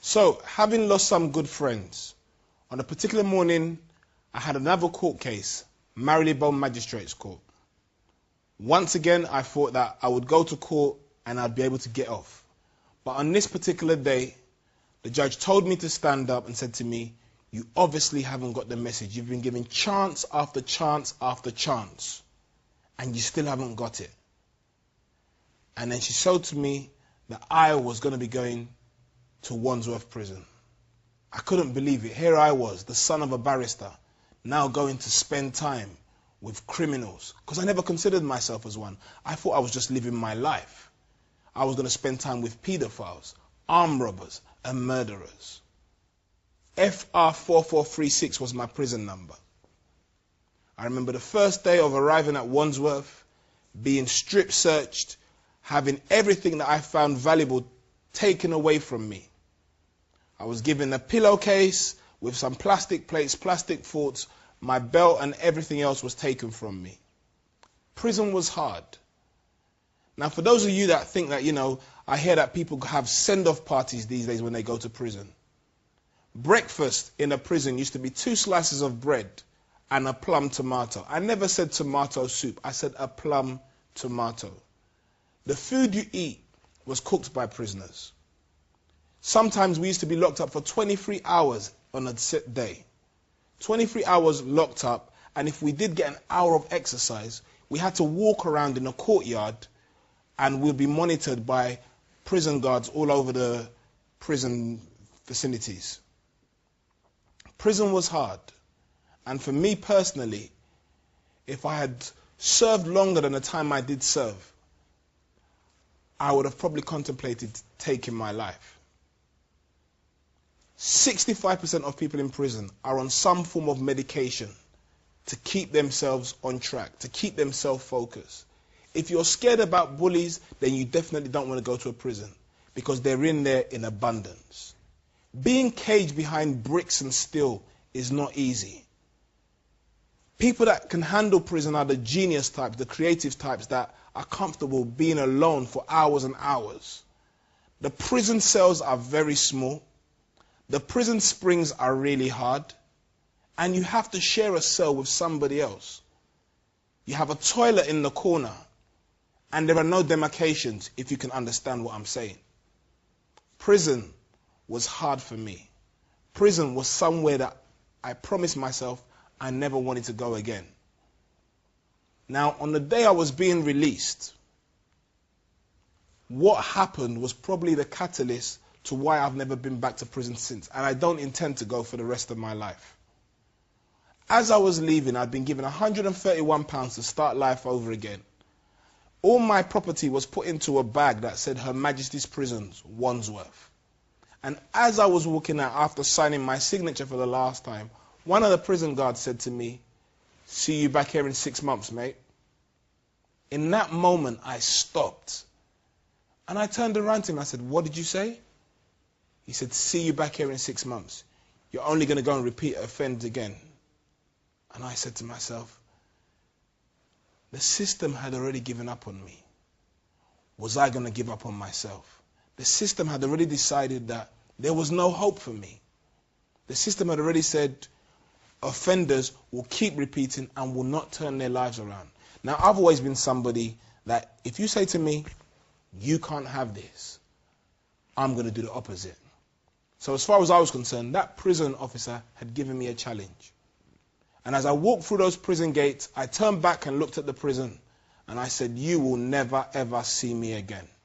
So, having lost some good friends, on a particular morning, I had another court case, Marylebone Magistrates Court. Once again, I thought that I would go to court and I'd be able to get off. But on this particular day, the judge told me to stand up and said to me, "You obviously haven't got the message. You've been given chance after chance after chance, and you still haven't got it." And then she showed to me that I was going to be going to Wandsworth Prison. I couldn't believe it. Here I was, the son of a barrister, now going to spend time with criminals. Because I never considered myself as one. I thought I was just living my life. I was going to spend time with paedophiles, armed robbers, and murderers. FR4436 was my prison number. I remember the first day of arriving at Wandsworth, being strip searched, having everything that I found valuable taken away from me. I was given a pillowcase with some plastic plates, plastic forks, my belt and everything else was taken from me. Prison was hard. Now, for those of you that think that, I hear that people have send-off parties these days when they go to prison. Breakfast in a prison used to be 2 slices of bread and a plum tomato. I never said tomato soup. I said a plum tomato. The food you eat was cooked by prisoners. Sometimes we used to be locked up for 23 hours on a set day. 23 hours locked up, and if we did get an hour of exercise, we had to walk around in a courtyard and we'd be monitored by prison guards all over the prison vicinities. Prison was hard. And for me personally, if I had served longer than the time I did serve, I would have probably contemplated taking my life. 65% of people in prison are on some form of medication to keep themselves on track, to keep themselves focused. If you're scared about bullies, then you definitely don't want to go to a prison because they're in there in abundance. Being caged behind bricks and steel is not easy. People that can handle prison are the genius types, the creative types that are comfortable being alone for hours and hours. The prison cells are very small. The prison springs are really hard. And you have to share a cell with somebody else. You have a toilet in the corner. And there are no demarcations, if you can understand what I'm saying. Prison was hard for me. Prison was somewhere that I promised myself I never wanted to go again. Now, on the day I was being released, what happened was probably the catalyst to why I've never been back to prison since. And I don't intend to go for the rest of my life. As I was leaving, I'd been given £131 to start life over again. All my property was put into a bag that said Her Majesty's Prisons, Wandsworth. And as I was walking out after signing my signature for the last time, one of the prison guards said to me, "See you back here in 6 months, mate." In that moment, I stopped. And I turned around to him. I said, "What did you say?" He said, "See you back here in 6 months. You're only going to go and repeat offend again." And I said to myself, the system had already given up on me. Was I going to give up on myself? The system had already decided that there was no hope for me. The system had already said offenders will keep repeating and will not turn their lives around. Now, I've always been somebody that if you say to me, "You can't have this," I'm going to do the opposite. So as far as I was concerned, that prison officer had given me a challenge. And as I walked through those prison gates, I turned back and looked at the prison and I said, "You will never ever see me again."